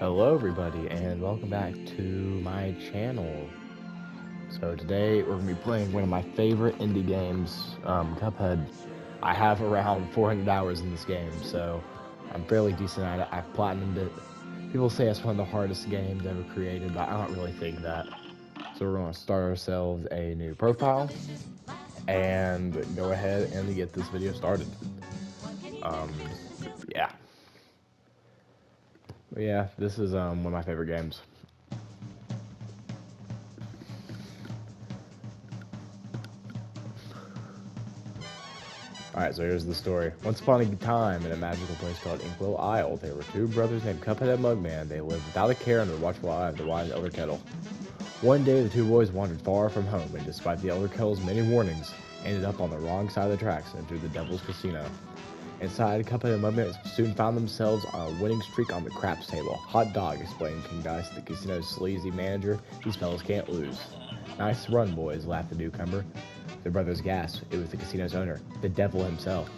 Hello everybody and welcome back to my channel. So today we're going to be playing one of my favorite indie games, Cuphead. I have around 400 hours in this game, so I'm fairly decent at it. I've platinumed it. People say it's one of the hardest games ever created, but I don't really think that. So we're going to start ourselves a new profile and go ahead and get this video started. Um, yeah. But yeah, this is one of my favorite games. Alright, so here's the story. Once upon a time, in a magical place called Inkwell Isle, there were two brothers named Cuphead and Mugman. They lived without a care under the watchful eye of the wise Elder Kettle. One day, the two boys wandered far from home, and despite the Elder Kettle's many warnings, ended up on the wrong side of the tracks and entered the Devil's Casino. Inside, Cuphead and Mugman soon found themselves on a winning streak on the craps table. Hot dog, explained King Dice, the casino's sleazy manager. These fellas can't lose. Nice run, boys, laughed the newcomer. The brothers gasped. It was the casino's owner, the devil himself.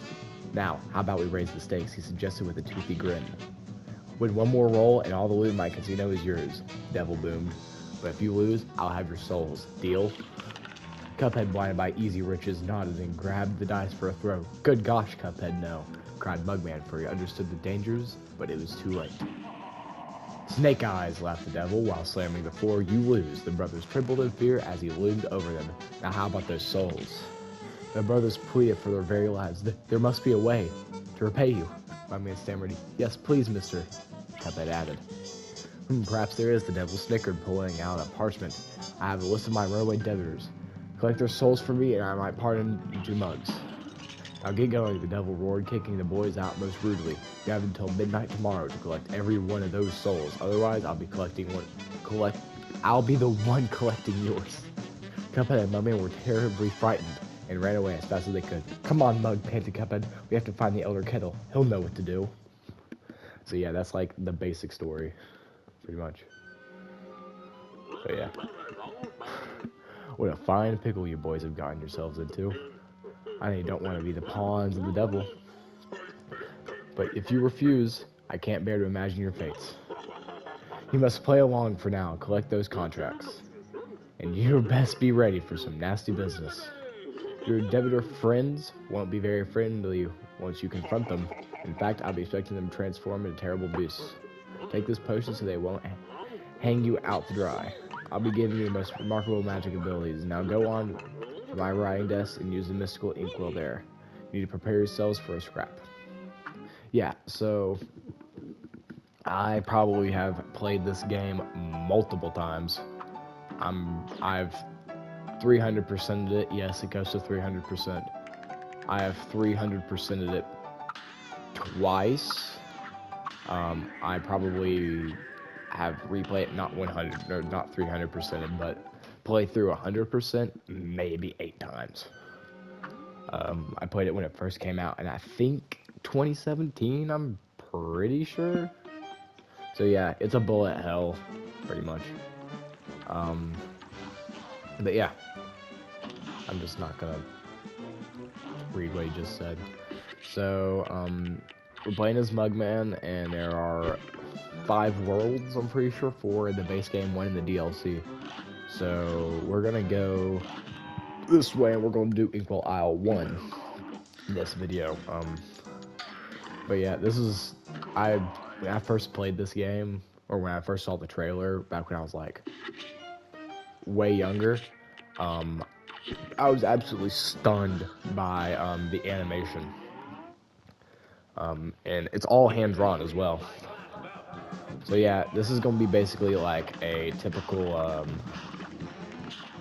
Now, how about we raise the stakes, he suggested with a toothy grin. Win one more roll and all the loot in my casino is yours, Devil boomed. But if you lose, I'll have your souls. Deal? Cuphead, blinded by easy riches, nodded and grabbed the dice for a throw. Good gosh, Cuphead, no, cried Mugman, for he understood the dangers, but it was too late. Snake eyes, laughed the devil, while slamming the floor. You lose. The brothers trembled in fear as he loomed over them. Now how about those souls? The brothers pleaded for their very lives. There must be a way to repay you. My man stammered. Yes, please, mister, Cuphead added. Perhaps there is, the devil snickered, pulling out a parchment. I have a list of my runaway debtors. Collect their souls for me, and I might pardon you two mugs. Now get going, the devil roared, kicking the boys out most rudely. You have until midnight tomorrow to collect every one of those souls. Otherwise, I'll be I'll be the one collecting yours. Cuphead and Mugman were terribly frightened and ran away as fast as they could. Come on, Mug, panted Cuphead. We have to find the Elder Kettle. He'll know what to do. So yeah, that's like the basic story, pretty much. So yeah. What a fine pickle you boys have gotten yourselves into. I know you don't want to be the pawns of the devil. But if you refuse, I can't bear to imagine your fates. You must play along for now and collect those contracts. And you best be ready for some nasty business. Your debtor friends won't be very friendly once you confront them. In fact, I'll be expecting them to transform into terrible beasts. Take this potion so they won't hang you out to dry. I'll be giving you the most remarkable magic abilities. Now go on to my writing desk and use the mystical inkwell there. You need to prepare yourselves for a scrap. Yeah, so I probably have played this game multiple times. I've 300%ed it. Yes, it goes to 300%. I have 300%ed it twice. I probably have replayed it not 100 or not 300%ed, but play through 100% maybe 8 times. I played it when it first came out, and I think 2017. I'm pretty sure. So yeah, it's a bullet hell, pretty much. But yeah, I'm just not gonna read what he just said. So, we're playing as Mugman, and there are 5 worlds, I'm pretty sure, 4 in the base game, 1 in the DLC. So, we're gonna go this way, and we're gonna do Inkwell Isle 1 in this video. But yeah, this is, when I first played this game, or when I first saw the trailer, back when I was like, way younger, I was absolutely stunned by the animation. And it's all hand-drawn as well. So yeah, this is going to be basically like a typical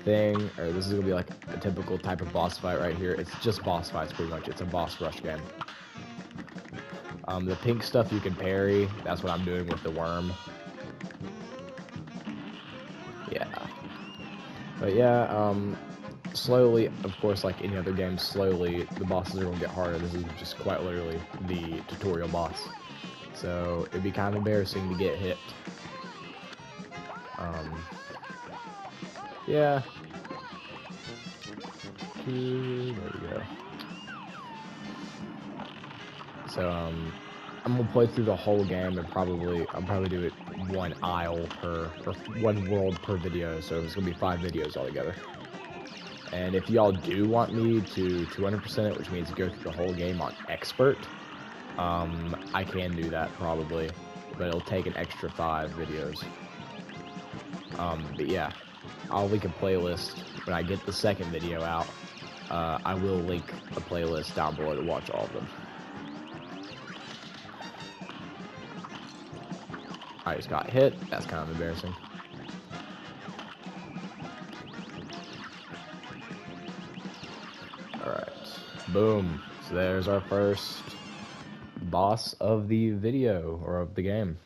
thing, or this is going to be like a typical type of boss fight right here. It's just boss fights, pretty much. It's a boss rush game. The pink stuff you can parry, that's what I'm doing with the worm. Yeah. But yeah, slowly, of course, like any other game, slowly the bosses are going to get harder. This is just quite literally the tutorial boss. So it'd be kind of embarrassing to get hit. Yeah. There we go. So I'm gonna play through the whole game and I'll probably do it one aisle per, or one world per video, so it's gonna be 5 videos altogether. And if y'all do want me to 200% it, which means go through the whole game on expert, I can do that probably, but it'll take an extra 5 videos. But yeah, I'll link a playlist when I get the second video out. I will link a playlist down below to watch all of them. I just got hit. That's kind of embarrassing. Alright. Boom. So there's our first boss of the video, or of the game.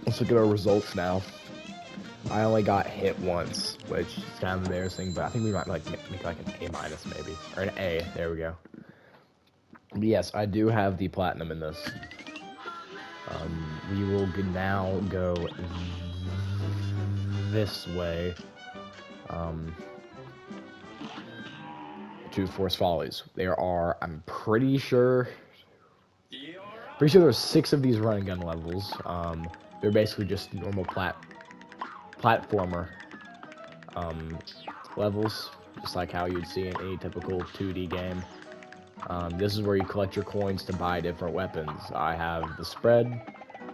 Let's look at our results now. I only got hit once, which is kind of embarrassing, but I think we might like make like an A- maybe, or an A. There we go. But yes, I do have the platinum in this. We will now go this way to Forest Follies. There are, I'm pretty sure there's 6 of these running gun levels. They're basically just normal platformer levels, just like how you'd see in any typical 2D game. This is where you collect your coins to buy different weapons. I have the spread.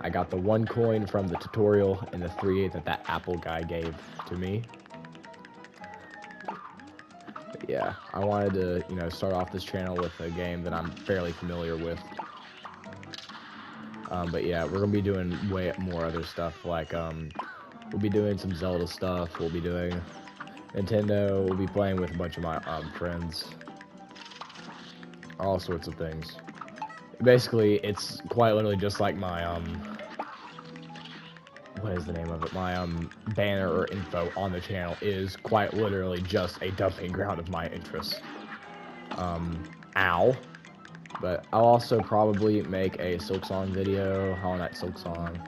I got the 1 coin from the tutorial and the 3 that Apple guy gave to me. But yeah, I wanted to, start off this channel with a game that I'm fairly familiar with. But yeah, we're gonna be doing way more other stuff, like we'll be doing some Zelda stuff, we'll be doing Nintendo, we'll be playing with a bunch of my friends, all sorts of things. Basically, it's quite literally just like my what is the name of it? My banner or info on the channel is quite literally just a dumping ground of my interests. Ow. But I'll also probably make a Silksong video, Hollow Knight Silksong.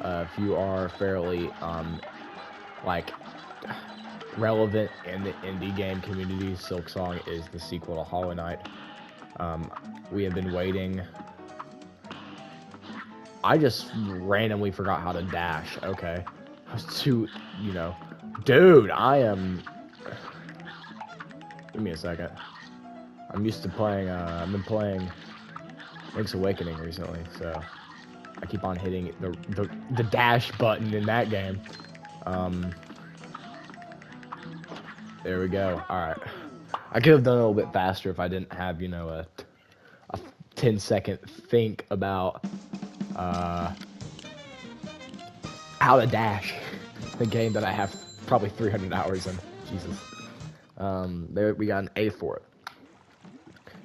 If you are fairly, like, relevant in the indie game community, Silksong is the sequel to Hollow Knight. We have been waiting. I just randomly forgot how to dash. Okay. I was too, Dude, I am... Give me a second. I'm used to playing, I've been playing Link's Awakening recently, so I keep on hitting the dash button in that game. There we go. Alright. I could have done a little bit faster if I didn't have, a 10-second think about, how to dash. The game that I have probably 300 hours in. Jesus. There, we got an A for it.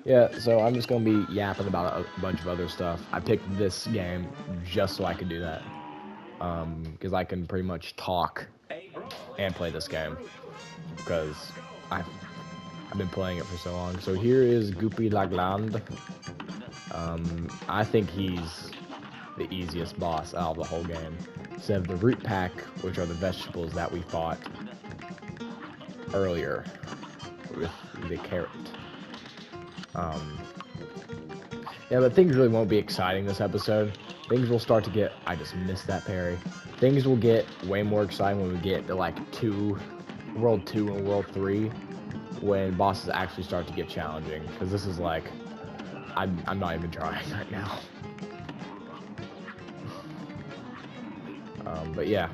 Yeah, so I'm just gonna be yapping about a bunch of other stuff. I picked this game just so I could do that. Because I can pretty much talk and play this game. Because I've been playing it for so long. So here is Goopy Lagland. I think he's the easiest boss out of the whole game. Instead of the root pack, which are the vegetables that we fought earlier with the carrot. Yeah, but things really won't be exciting this episode. Things will start to get... I just missed that parry. Things will get way more exciting when we get to, like, World 2 and World 3, when bosses actually start to get challenging. Because this is, like... I'm not even trying right now. But yeah.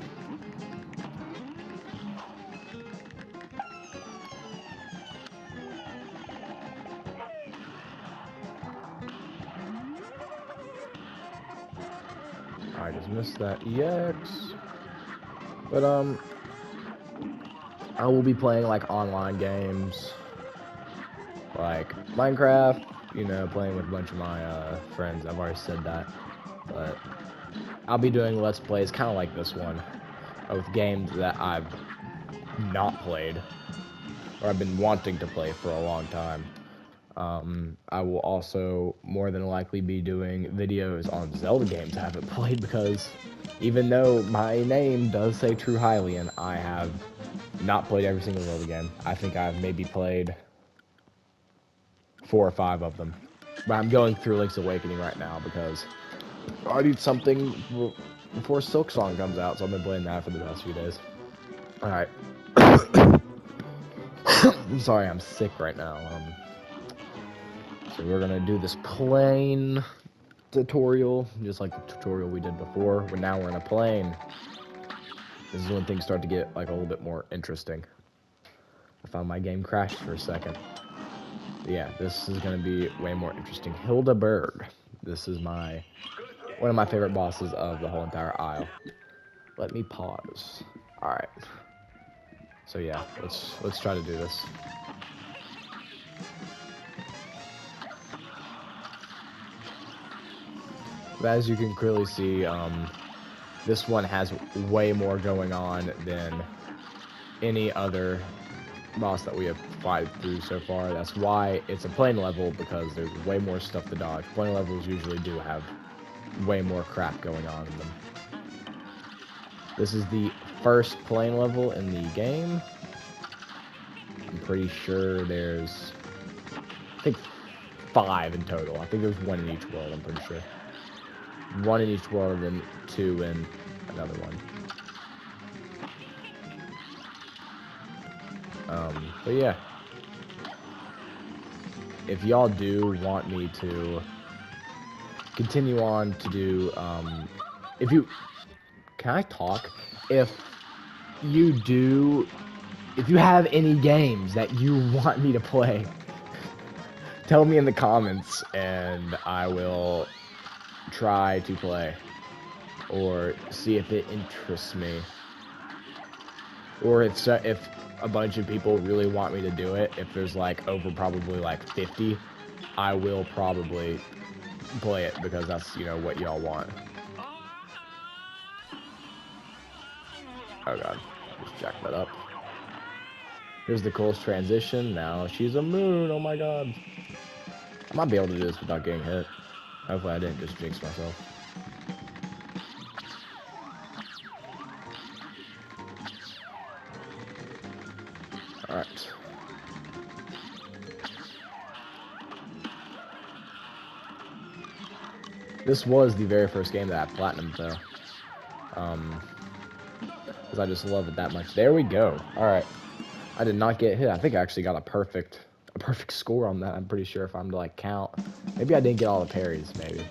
I just missed that EX. But, I will be playing, like, online games. Like, Minecraft, playing with a bunch of my, friends. I've already said that. But I'll be doing Let's Plays kind of like this one, with games that I've not played, or I've been wanting to play for a long time. I will also more than likely be doing videos on Zelda games I haven't played, because even though my name does say True Hylian, I have not played every single Zelda game. I think I've maybe played 4 or 5 of them. But I'm going through Link's Awakening right now because I need something before Silk Song comes out, so I've been playing that for the past few days. Alright. I'm sorry, I'm sick right now. So we're gonna do this plane tutorial, just like the tutorial we did before, but now we're in a plane. This is when things start to get like a little bit more interesting. I found my game crashed for a second. Yeah, this is gonna be way more interesting. Hildeberg. This is one of my favorite bosses of the whole entire isle. Let me pause. Alright. So yeah, let's try to do this. But as you can clearly see, this one has way more going on than any other boss that we have fought through so far. That's why it's a plane level, because there's way more stuff to dodge. Plane levels usually do have way more crap going on in them. This is the first plane level in the game. I'm pretty sure there's, I think, 5 in total. I think there's 1 in each world, I'm pretty sure. 1 in each world and 2 in another one. But yeah. If y'all do want me to continue on to do, can I talk? If you have any games that you want me to play, tell me in the comments and I will try to play or see if it interests me. Or if a bunch of people really want me to do it, if there's like over probably like 50, I will probably play it because that's, you know, what y'all want. Oh god, just jack that up. Here's the coolest transition. Now she's a moon. Oh my god. I might be able to do this without getting hit. Hopefully I didn't just jinx myself. Alright. This was the very first game that I platinumed though. Because I just love it that much. There we go. Alright. I did not get hit. I think I actually got a perfect score on that. I'm pretty sure if I'm to like count. Maybe I didn't get all the parries, maybe.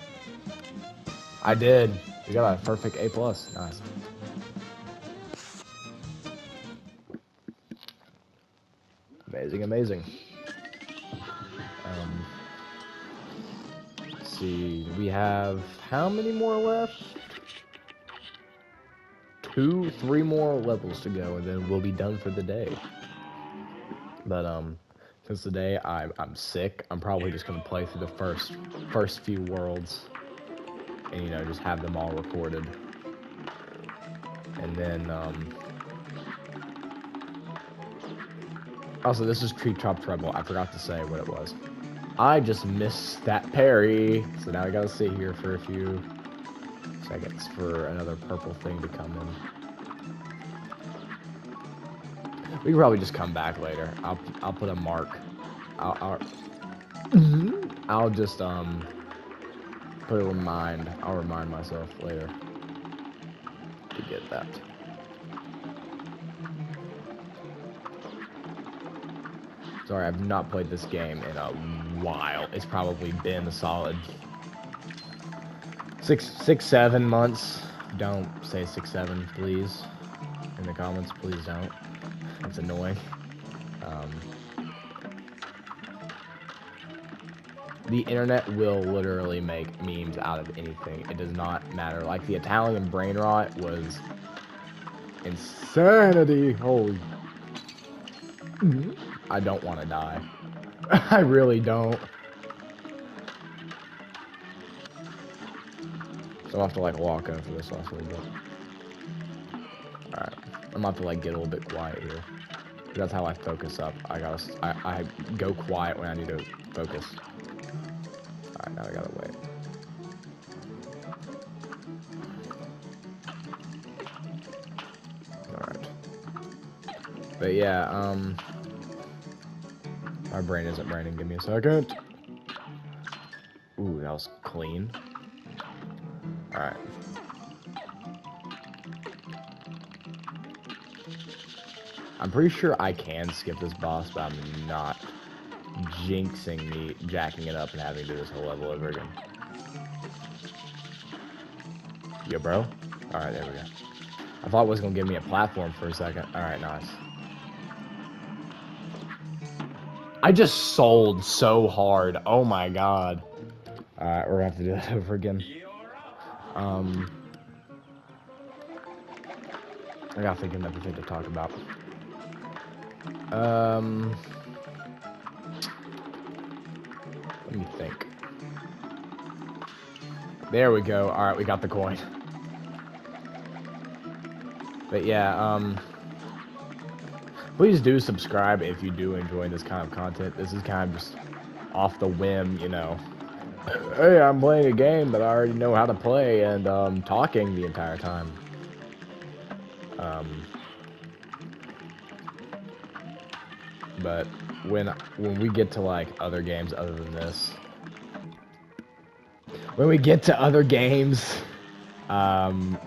I did. You got a perfect A+. Nice. Amazing, amazing. Let's see. We have how many more left? 2, 3 more levels to go, and then we'll be done for the day. But since today I'm sick, I'm probably just gonna play through the first few worlds, and you know, just have them all recorded, and then also this is Treetop Treble. I forgot to say what it was. I just missed that parry, so now I gotta sit here for a few seconds for another purple thing to come in. We can probably just come back later. I'll put a mark. I'll just put a remind. I'll remind myself later to get that. Sorry, I've not played this game in a while. It's probably been a solid 6-7 months. Don't say 6-7, please. In the comments, please don't. It's annoying. The internet will literally make memes out of anything. It does not matter. Like the Italian brain rot was insanity. Holy. I don't want to die. I really don't. So I'll have to like walk over this last little bit. Alright. I'm gonna have to like get a little bit quiet here. That's how I focus up. I go quiet when I need to focus. Alright, now I gotta wait. Alright. But yeah, my brain isn't braining. Give me a second. clean. Alright. I'm pretty sure I can skip this boss, but I'm not jinxing me, jacking it up, and having to do this whole level over again. Yo, bro. Alright, there we go. I thought it was going to give me a platform for a second. Alright, nice. I just sold so hard. Oh my god. Alright, we're going to have to do that over again. I gotta think of everything to talk about. Let me think. There we go. Alright, we got the coin. But yeah, please do subscribe if you do enjoy this kind of content. This is kind of just off the whim, you know. Hey, I'm playing a game that I already know how to play, and talking the entire time. But when we get to like other games other than this, when we get to other games,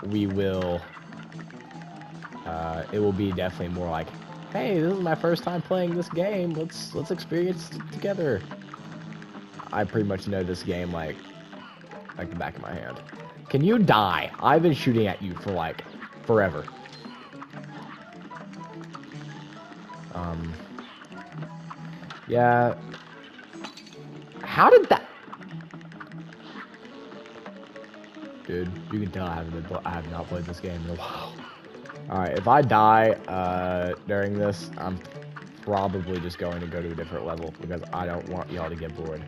we will. It will be definitely more like, hey, this is my first time playing this game. Let's experience it together. I pretty much know this game like the back of my hand. Can you die? I've been shooting at you for like forever. Yeah. How did that? Dude, you can tell I have not played this game in a while. Alright, if I die during this, I'm probably just going to go to a different level because I don't want y'all to get bored.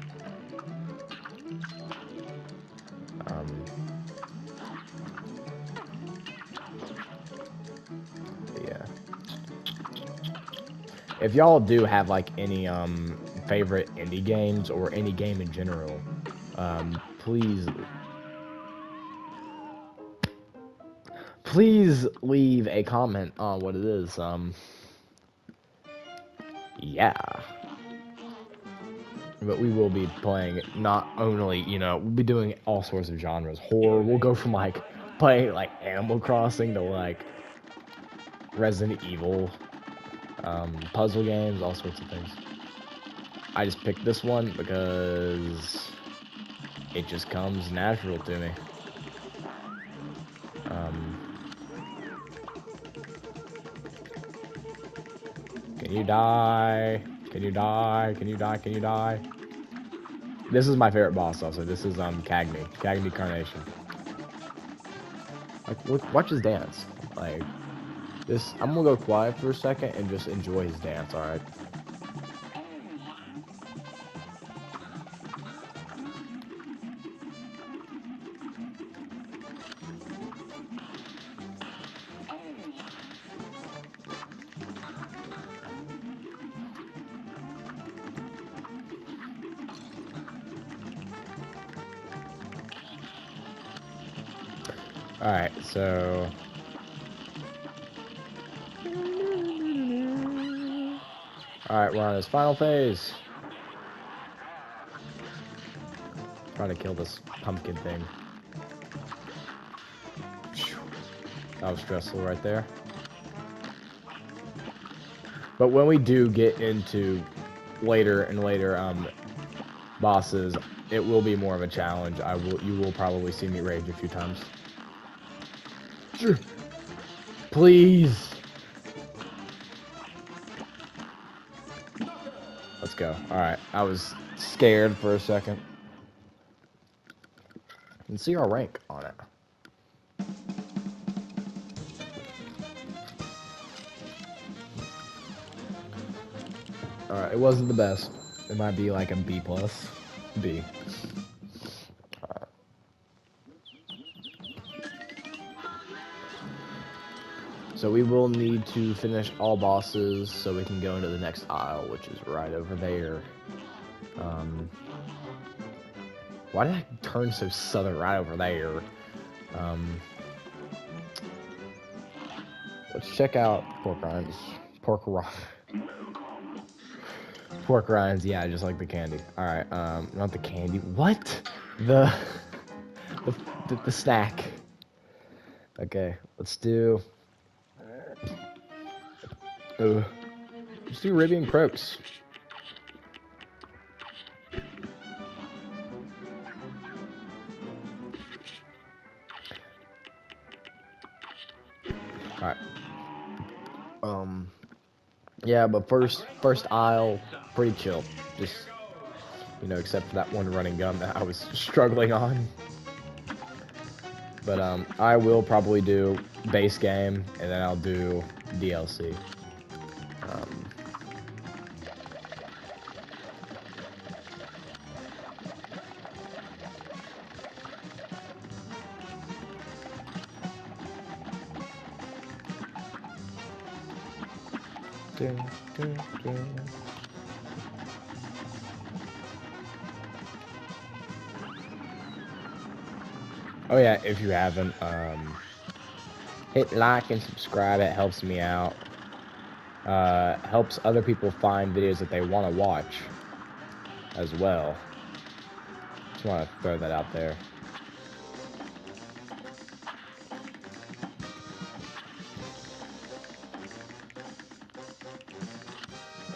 Yeah. If y'all do have like any favorite indie games or any game in general, please leave a comment on what it is. Yeah. But we will be playing not only, you know, we'll be doing all sorts of genres. Horror, we'll go from like playing like Animal Crossing to like Resident Evil, puzzle games, all sorts of things. I just picked this one because it just comes natural to me. Can you die? Can you die? Can you die? Can you die? This is my favorite boss also. This is Cagney Carnation. Like, look, watch his dance. Like, this, I'm gonna go quiet for a second and just enjoy his dance, alright? Alright, so... Alright, we're on his final phase. Trying to kill this pumpkin thing. That was stressful right there. But when we do get into later and later bosses, it will be more of a challenge. You will probably see me rage a few times. Please. Let's go. Alright, I was scared for a second. You can see our rank on it. Alright, it wasn't the best. It might be like a B+. B. So we will need to finish all bosses so we can go into the next aisle, which is right over there. Why did I turn so southern right over there? Let's check out pork rinds. Pork rinds, yeah, just like the candy. Alright, not the candy. What? the the snack. Okay, let's do. Let's do Ribby and Croaks. All right. Yeah, but first aisle, pretty chill. Just, except for that one running gun that I was struggling on. But I will probably do base game, and then I'll do DLC. Dun, dun, dun. Oh yeah, if you haven't, hit like and subscribe. It helps me out. Helps other people find videos that they want to watch as well. Just want to throw that out there.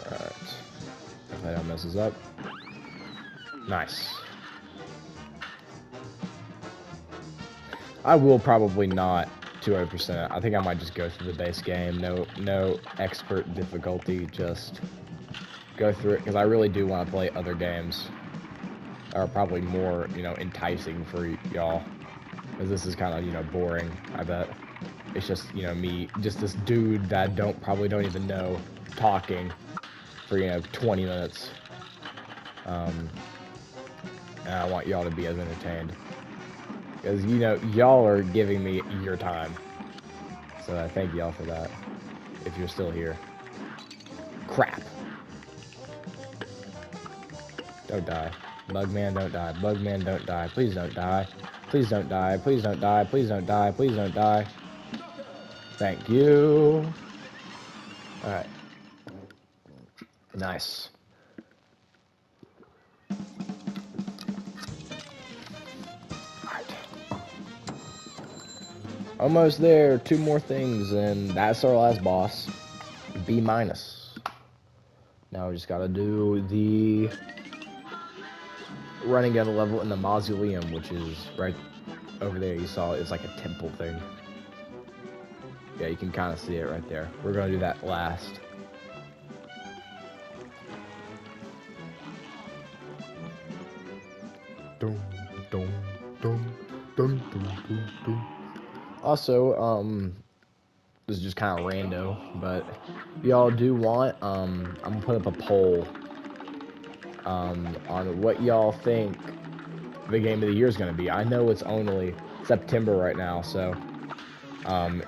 Alright. If that don't messes up. Nice. I will probably not 200%. I think I might just go through the base game. No expert difficulty. Just go through it because I really do want to play other games. Are probably more, enticing for y'all. Because this is kind of, boring, I bet. It's just, me, just this dude that probably don't even know, talking for, 20 minutes. And I want y'all to be as entertained. Because, y'all are giving me your time. So I thank y'all for that. If you're still here. Crap. Don't die. Bugman, don't die. Bugman, don't die. Please don't die. Please don't die. Please don't die. Please don't die. Please don't die. Thank you. Alright. Nice. Alright. Almost there. 2 more things, and that's our last boss. B-. Now we just gotta do the running gun level in the mausoleum, which is right over there. You saw it's like a temple thing. Yeah, you can kind of see it right there. We're gonna do that last. Dum, dum, dum, dum, dum, dum, dum. Also, this is just kind of rando, but if y'all do want, I'm gonna put up a poll on what y'all think the game of the year is gonna be. I know it's only September right now, so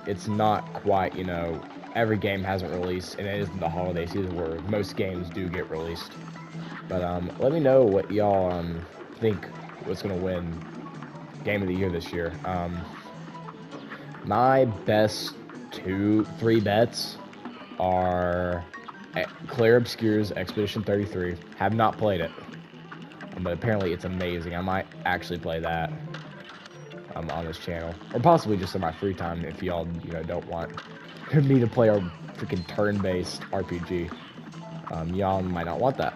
it's not quite, every game hasn't released, and it isn't the holiday season where most games do get released. But let me know what y'all think what's gonna win game of the year this year. My best 3 bets are Claire Obscure's Expedition 33. Have not played it, but apparently it's amazing. I might actually play that on this channel, or possibly just in my free time if y'all don't want me to play a freaking turn-based RPG. Y'all might not want that.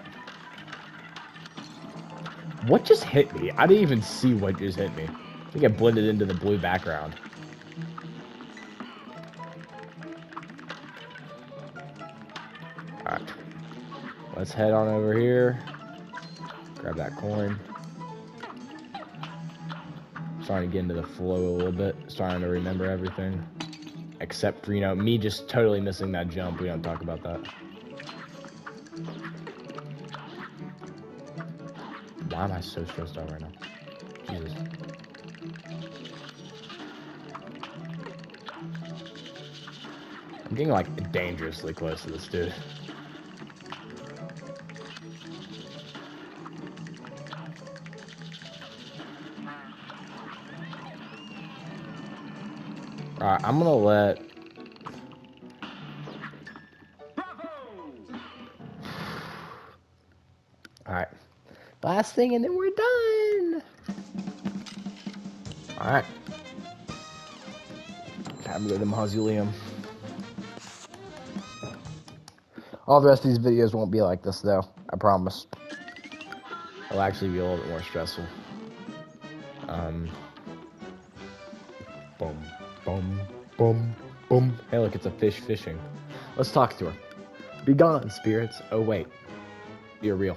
What just hit me? I didn't even see what just hit me. I think it blended into the blue background. Alright. Let's head on over here. Grab that coin. Starting to get into the flow a little bit. Starting to remember everything. Except for, me just totally missing that jump. We don't talk about that. Why am I so stressed out right now? Jesus. I'm getting, like, dangerously close to this dude. Alright, I'm gonna let... Alright. Last thing, and then we're done! Alright. Time to go to the mausoleum. All the rest of these videos won't be like this, though. I promise. It'll actually be a little bit more stressful. Boom, boom, boom, boom. Hey, look, it's a fish fishing. Let's talk to her. Be gone, spirits. Oh, wait. You're real.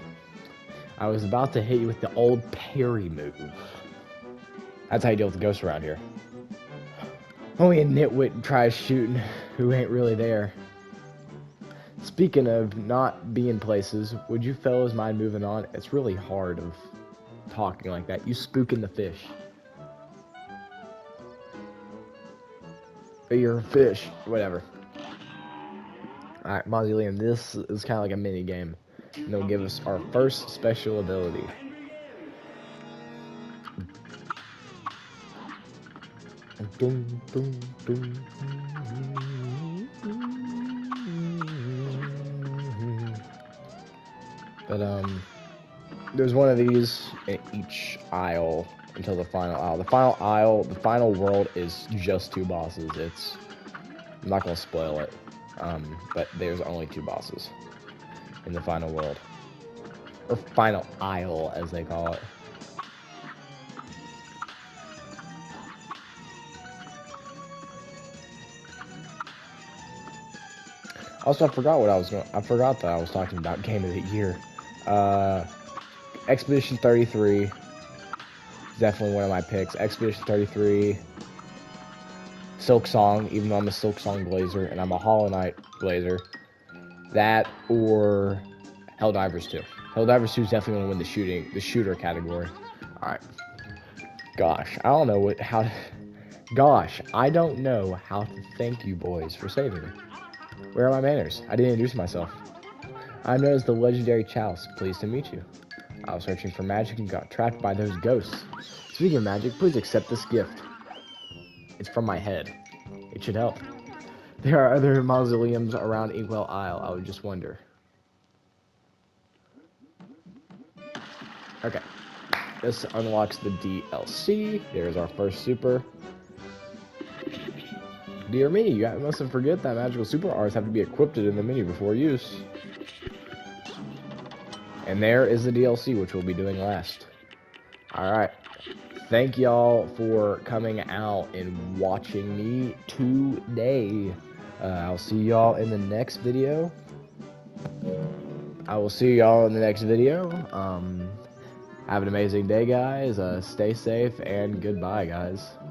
I was about to hit you with the old parry move. That's how you deal with the ghosts around here. Only a nitwit tries shooting who ain't really there. Speaking of not being places, would you fellas mind moving on? It's really hard of talking like that. You spooking the fish. But you're a fish. Whatever. Alright, mausoleum. This is kind of like a mini game. And they'll give us our first special ability. Boom, boom, boom. But there's one of these in each aisle until the final aisle. The final world is just 2 bosses. I'm not gonna spoil it, but there's only 2 bosses in the final world, or final aisle as they call it. Also, I forgot that I was talking about Game of the Year. Expedition 33 is definitely one of my picks. Expedition 33, Silk Song, even though I'm a Silk Song blazer and I'm a Hollow Knight blazer. That or Helldivers 2. Helldivers 2 is definitely going to win the shooter category. All right. Gosh, I don't know how to thank you boys for saving me. Where are my manners? I didn't introduce myself. I'm known as the legendary Chouse. Pleased to meet you. I was searching for magic and got trapped by those ghosts. Speaking of magic, please accept this gift. It's from my head. It should help. There are other mausoleums around Inkwell Isle. I would just wonder. Okay. This unlocks the DLC. There's our first super. Dear me, you mustn't forget that magical super arts have to be equipped in the menu before use. And there is the DLC, which we'll be doing last. Alright. Thank y'all for coming out and watching me today. I'll see y'all in the next video. Have an amazing day, guys. Stay safe, and goodbye, guys.